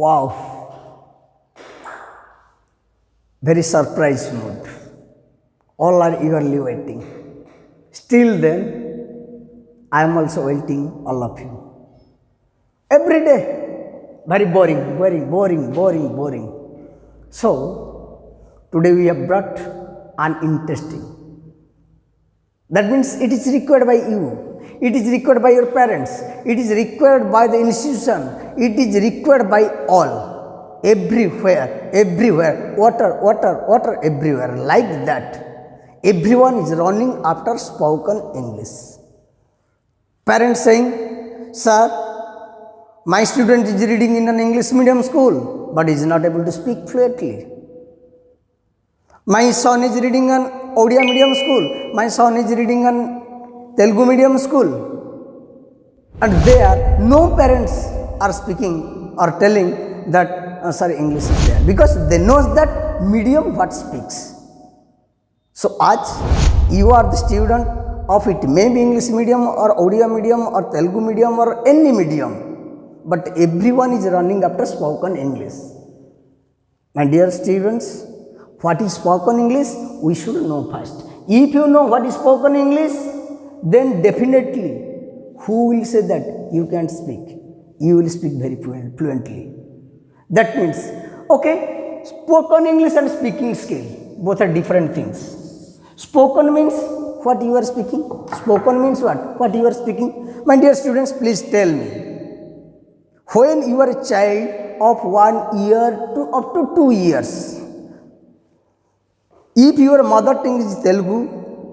Wow, very surprised mood. All are eagerly waiting. Still then, I am also waiting all of you. Every day, very boring. So, today we have brought an interesting. That means it is required by you. It is required by your parents. It is required by the institution. It is required by all. Everywhere. Water everywhere. Like that. Everyone is running after spoken English. Parents saying, Sir, my student is reading in an English medium school, but is not able to speak fluently. My son is reading an Odia medium school. My son is reading an Telugu medium school. And there, no parents are speaking or telling that, sir, English is there. Because they know that medium what speaks. So, as you are the student of it, maybe English medium or Odia medium or Telugu medium or any medium. But everyone is running after spoken English. My dear students, what is spoken English? We should know first. If you know what is spoken English, then definitely, who will say that you can't speak? You will speak very fluently. That means, okay, spoken English and speaking skill, both are different things. Spoken means what you are speaking. Spoken means what? What you are speaking. My dear students, please tell me. When you are a child of 1 year to up to 2 years, if your mother tongue is Telugu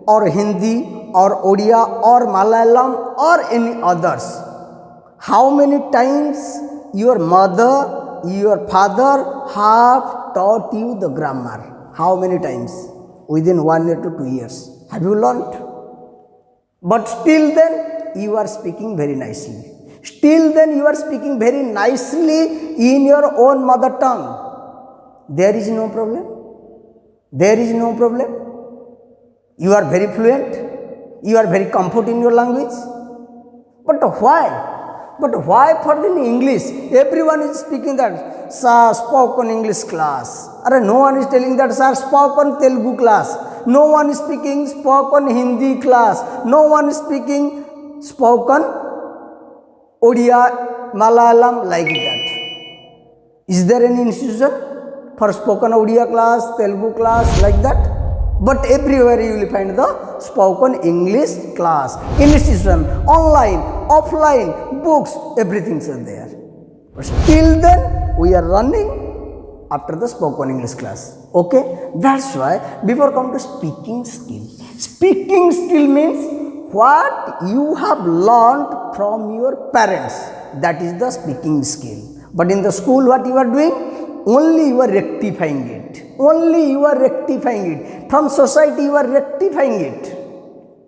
or Hindi or Odia or Malayalam or any others, how many times your mother, your father have taught you the grammar? How many times? Within 1 year to 2 years. Have you learnt? But still then, you are speaking very nicely. Still then, you are speaking very nicely in your own mother tongue. There is no problem. There is no problem. You are very fluent. You are very comfort in your language. But why? But why for the English? Everyone is speaking that, sir, spoken English class. No one is telling that, sir, spoken Telugu class. No one is speaking spoken Hindi class. No one is speaking spoken Odia, Malayalam like that. Is there any institution for spoken Odia class, Telugu class like that? But everywhere you will find the spoken English class, institution, online, offline, books, everything is there. But still then, we are running after the spoken English class. Okay? That's why, before come to speaking skill. Speaking skill means what you have learned from your parents. That is the speaking skill. But in the school, what you are doing? Only you are rectifying it. Only you are rectifying it. From society, you are rectifying it.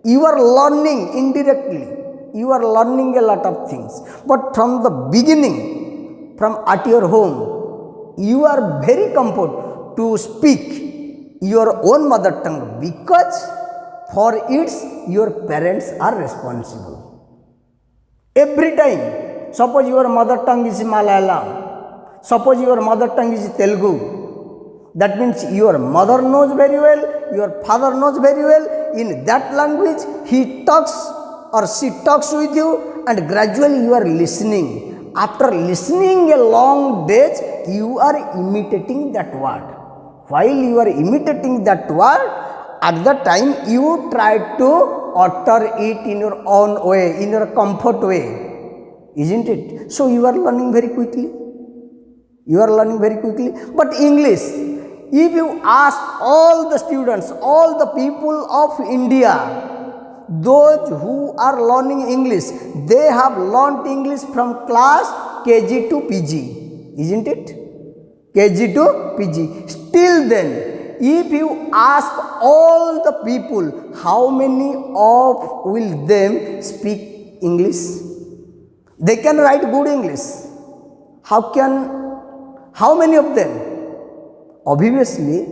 You are learning indirectly. You are learning a lot of things. But from the beginning, from at your home, you are very comfort to speak your own mother tongue because for it, your parents are responsible. Every time, suppose your mother tongue is Malayalam, suppose your mother tongue is Telugu, that means your mother knows very well, your father knows very well. In that language, he talks or she talks with you and gradually you are listening. After listening a long days, you are imitating that word. While you are imitating that word, at that time you try to utter it in your own way, in your comfort way. Isn't it? So you are learning very quickly. You are learning very quickly. But English, if you ask all the students, all the people of India, those who are learning English, they have learnt English from class KG to PG. Isn't it? KG to PG. Still then, if you ask all the people, how many of will them speak English? They can write good English. How many of them? Obviously,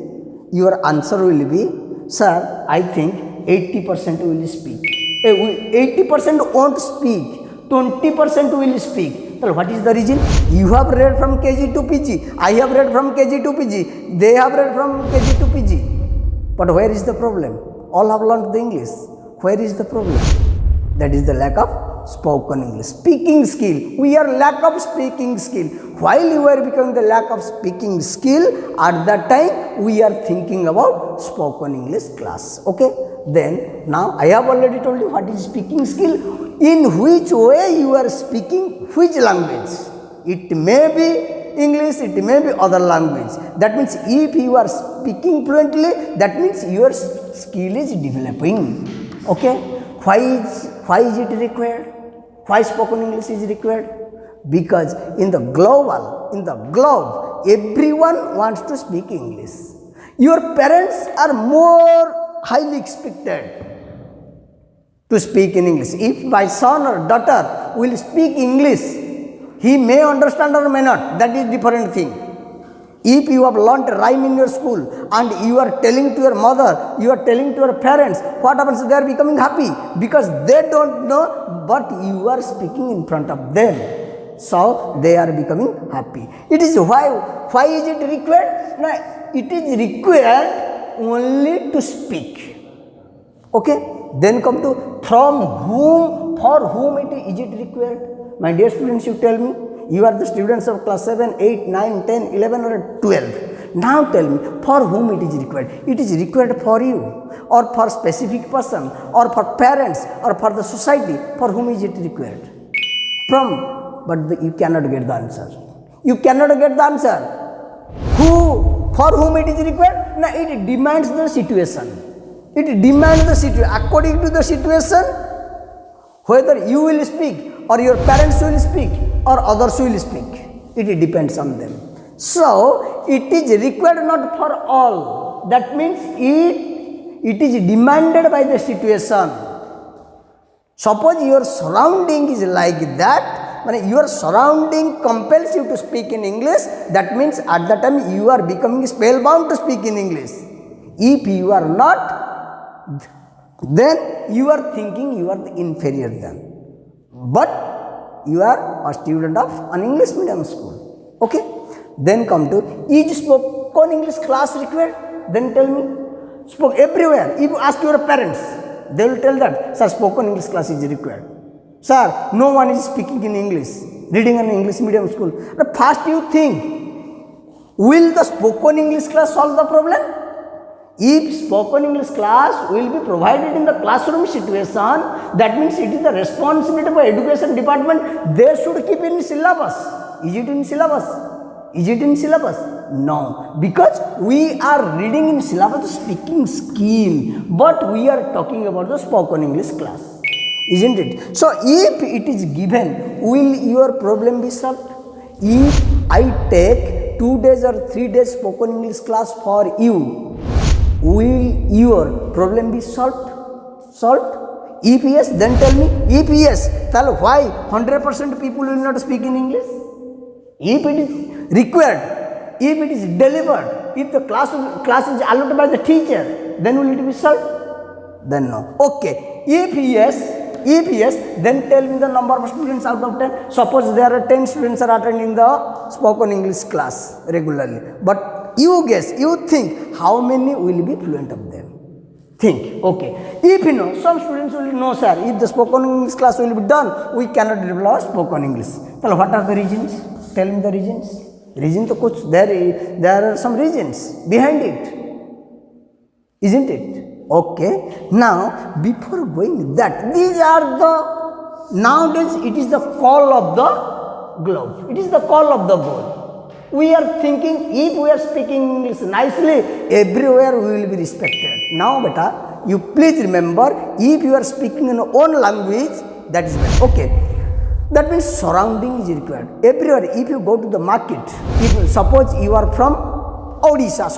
your answer will be, sir, I think 80% will speak. 80% won't speak. 20% will speak. So what is the reason? You have read from KG to PG. I have read from KG to PG. They have read from KG to PG. But where is the problem? All have learned the English. Where is the problem? That is the lack of spoken English. Speaking skill. We are lack of speaking skill. While you are becoming the lack of speaking skill, at that time we are thinking about spoken English class. Okay? Then now I have already told you what is speaking skill. In which way you are speaking which language. It may be English, it may be other language. That means if you are speaking fluently, that means your skill is developing. Okay? Why is it required? Why spoken English is required? Because in the globe, everyone wants to speak English. Your parents are more highly expected to speak in English. If my son or daughter will speak English, he may understand or may not. That is different thing. If you have learnt rhyme in your school and you are telling to your mother, you are telling to your parents, what happens? They are becoming happy because they don't know, but you are speaking in front of them. So they are becoming happy. It is why is it required? No, it is required only to speak. Okay? Then come to from whom, for whom is it required? My dear students, you tell me. You are the students of class 7, 8, 9, 10, 11 or 12. Now tell me, for whom it is required? It is required for you or for specific person or for parents or for the society. For whom is it required? But you cannot get the answer. You cannot get the answer. For whom it is required? No, it demands the situation. It demands the situation. According to the situation, whether you will speak or your parents will speak or others will speak, it depends on them. So it is required not for all. That means it is demanded by the situation. Suppose your surrounding is like that, when your surrounding compels you to speak in English, that means at that time you are becoming spellbound to speak in English. If you are not, then you are thinking you are the inferior then. But you are a student of an English medium school. Okay? Then come to, is spoken English class required? Then tell me. Spoke everywhere. If you ask your parents, they will tell that, sir, spoken English class is required. Sir, no one is speaking in English, reading an English medium school. But first you think, will the spoken English class solve the problem? If spoken English class will be provided in the classroom situation, that means it is the responsibility of education department. They should keep in syllabus. Is it in syllabus? Is it in syllabus? No, because we are reading in syllabus speaking skill, but we are talking about the spoken English class, isn't it? So if it is given, will your problem be solved? If I take 2 days or 3 days spoken English class for you, will your problem be solved? If yes, then tell me. If yes, tell why 100% people will not speak in English? If it is required, if it is delivered, if the class is allotted by the teacher, then will it be solved? Then no. Okay. If yes, then tell me the number of students out of 10. Suppose there are 10 students are attending the spoken English class regularly. But you guess, you think, how many will be fluent of them? Think, okay. If you know, some students will know, sir, if the spoken English class will be done, we cannot develop spoken English. Tell what are the reasons? Tell me the reasons. Reason to kuch, there are some reasons behind it. Isn't it? Okay. Now, before going that, these are the, nowadays it is the call of the globe. It is the call of the world. We are thinking, if we are speaking English nicely, everywhere we will be respected. Now, beta, you please remember, if you are speaking in your own language, that is better. Okay. That means surrounding is required. Everywhere, if you go to the market, if suppose you are from Odisha,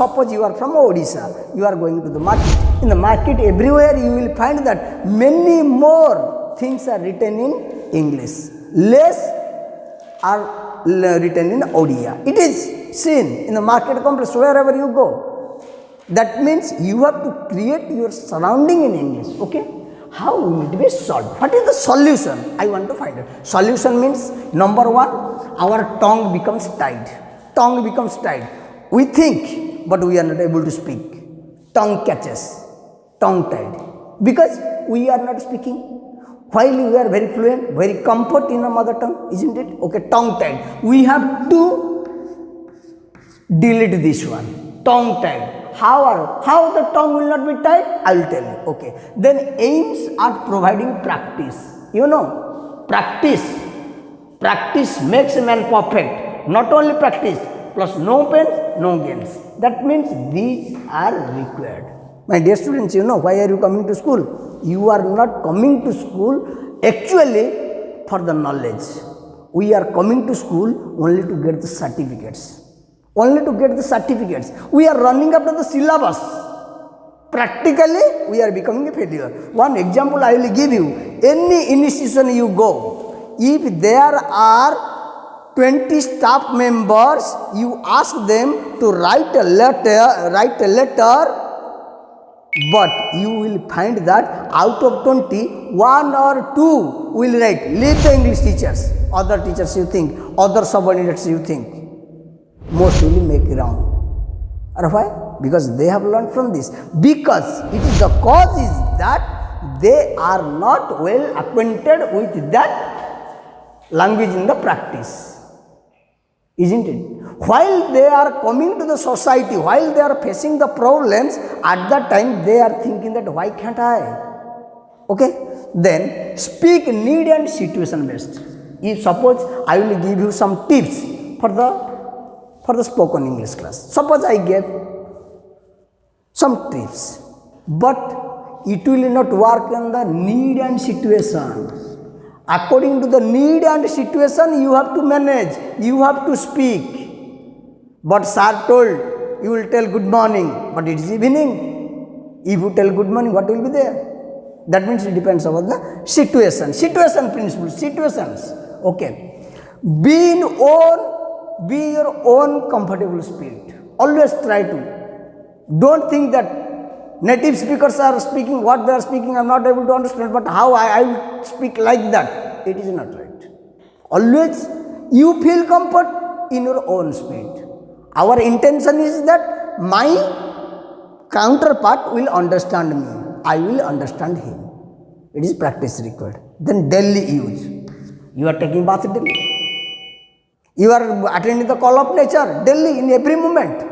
you are going to the market. In the market, everywhere you will find that many more things are written in English. Less are written in Odia. It is seen in the market complex wherever you go. That means you have to create your surrounding in English. Okay. How will it be solved? What is the solution? I want to find it. Solution means number one, our tongue becomes tied. Tongue becomes tied. We think, but we are not able to speak. Tongue catches. Tongue tied. Because we are not speaking. While we are very fluent, very comfort in our mother tongue, isn't it? Okay, tongue tied. We have to delete this one. Tongue tied. How the tongue will not be tied? I will tell you. Okay. Then aims at providing practice. You know, practice. Practice makes a man perfect. Not only practice, plus no pains, no gains. That means these are required. My dear students, you know, why are you coming to school? You are not coming to school actually for the knowledge. We are coming to school only to get the certificates. Only to get the certificates. We are running after the syllabus. Practically, we are becoming a failure. One example I will give you. Any institution you go, if there are 20 staff members, you ask them to write a letter, but you will find that out of 20, 1 or 2 will write, leave the English teachers. Other teachers you think, other subordinates you think. Most will make round. And why? Because they have learned from this. Because it is the cause is that they are not well acquainted with that language in the practice. Isn't it? While they are coming to the society, while they are facing the problems, at that time they are thinking that why can't I? Okay? Then speak need and situation based. If suppose I will give you some tips for the spoken English class. Suppose I gave some tips, but it will not work on the need and situation. According to the need and situation, you have to manage, you have to speak. But sir told, you will tell good morning, but it is evening. If you tell good morning, what will be there? That means it depends on the situation. Situation principles, situations. Okay. Be your own comfortable spirit. Always try to. Don't think that native speakers are speaking what they are speaking, I am not able to understand, but how I will speak like that. It is not right. Always you feel comfort in your own spirit. Our intention is that my counterpart will understand me. I will understand him. It is practice required. Then daily use. You are taking bath daily. You are attending the call of nature daily in every moment.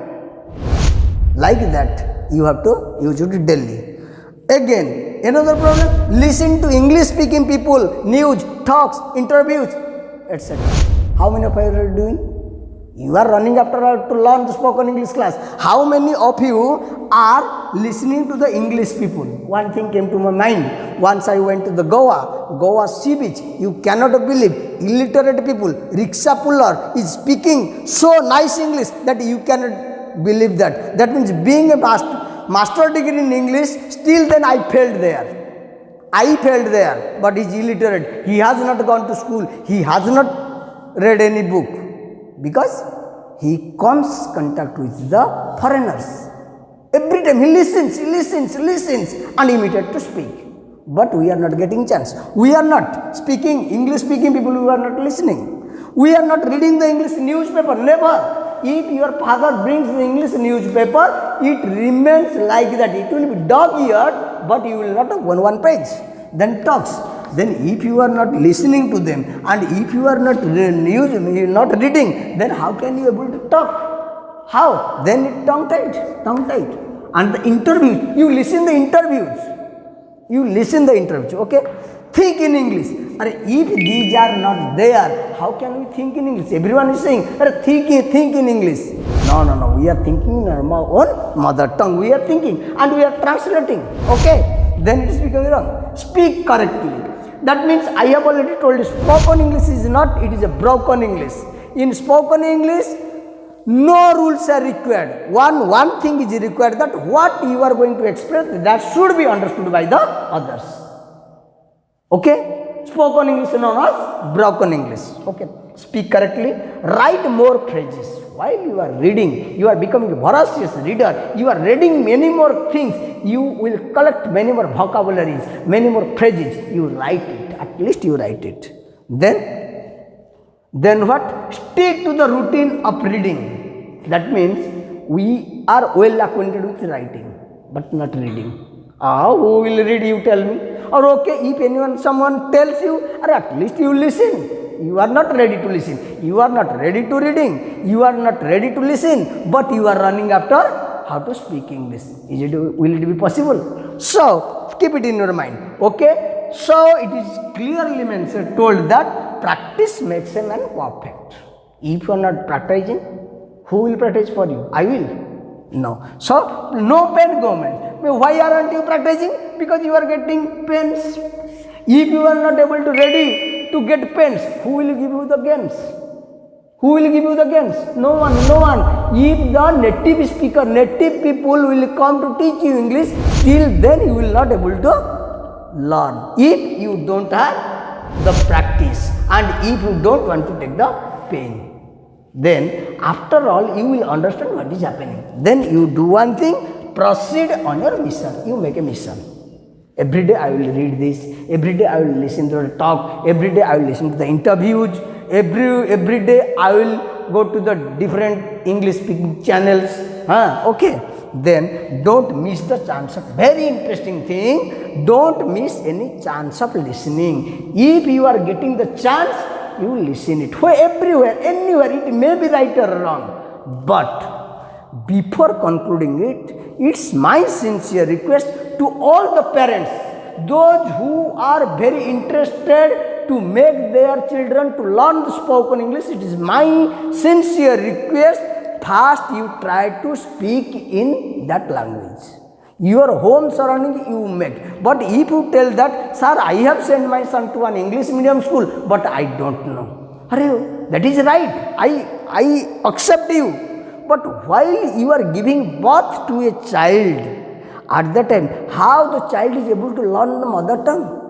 Like that, you have to use it daily. Again, another problem, listen to English speaking people, news, talks, interviews, etc. How many of you are doing? You are running after to learn the spoken English class. How many of you are listening to the English people? One thing came to my mind. Once I went to the Goa sea beach. You cannot believe, illiterate people, rickshaw puller is speaking so nice English that you cannot believe that. That means being a master degree in English, still then I failed there. But he is illiterate. He has not gone to school. He has not read any book. Because he comes contact with the foreigners. Every time he listens and immediate to speak. But we are not getting chance. We are not speaking, English speaking people, we are not listening. We are not reading the English newspaper, never. If your father brings the English newspaper, it remains like that. It will be dog-eared, but you will not have one page. Then talks. Then if you are not listening to them and if you are not reading, then how can you able to talk? How? Then it tongue tight. And the interviews, you listen the interviews, okay? Think in English. If these are not there, how can we think in English? Everyone is saying, think in English. No, we are thinking in our own mother tongue. We are thinking and we are translating, okay? Then it is becoming wrong. Speak correctly. That means I have already told you, spoken English is not, it is a broken English. In spoken English, no rules are required. One thing is required, that what you are going to express, that should be understood by the others. Okay? spoken English is known as broken English. Okay, speak correctly, write more phrases. While you are reading, you are becoming a voracious reader, you are reading many more things, you will collect many more vocabularies, many more phrases, you write it, at least you write it. Then what? Stick to the routine of reading. That means we are well acquainted with writing, but not reading. Who will read, you tell me? Or okay, if someone tells you, or at least you listen. You are not ready to listen. You are not ready to reading. You are not ready to listen. But you are running after how to speak English. Will it be possible? So keep it in your mind. Okay. So it is clearly mentioned, told that practice makes a man perfect. If you are not practicing, who will practice for you? I will. No. So no pen government. Why aren't you practicing? Because you are getting pens. If you are not able to ready to get pens, who will give you the games? Who will give you the games? No one, no one. If the native speaker, native people will come to teach you English, till then you will not able to learn. If you don't have the practice and if you don't want to take the pen, then after all you will understand what is happening. Then you do one thing, proceed on your mission. You make a mission. Every day I will read this, every day I will listen to the talk, every day I will listen to the interviews, every day I will go to the different English speaking channels. Okay, then don't miss the chance of very interesting thing. Don't miss any chance of listening. If you are getting the chance, you listen it. Everywhere, anywhere, it may be right or wrong. But before concluding it, it's my sincere request to all the parents, those who are very interested to make their children to learn the spoken English, it is my sincere request, first you try to speak in that language. Your home surrounding you make. But if you tell that, sir, I have sent my son to an English medium school, but I don't know. That is right. I accept you. But while you are giving birth to a child, at that time, how the child is able to learn the mother tongue?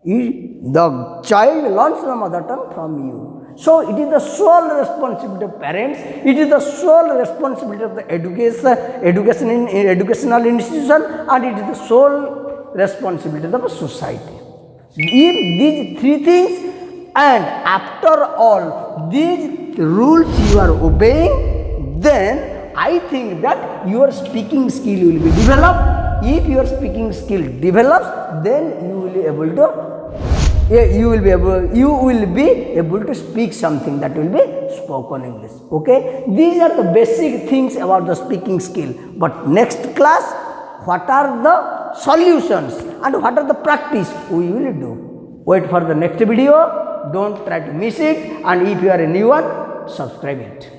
The child learns the mother tongue from you. So it is the sole responsibility of parents. It is the sole responsibility of the educational institution, and it is the sole responsibility of the society. If these three things, and after all these rules you are obeying, then I think that your speaking skill will be developed. If your speaking skill develops, then you will be able to speak something that will be spoken English. Okay, these are the basic things about the speaking skill. But next class, what are the solutions and what are the practice we will do? Wait for the next video. Don't try to miss it, and if you are a new one, subscribe it.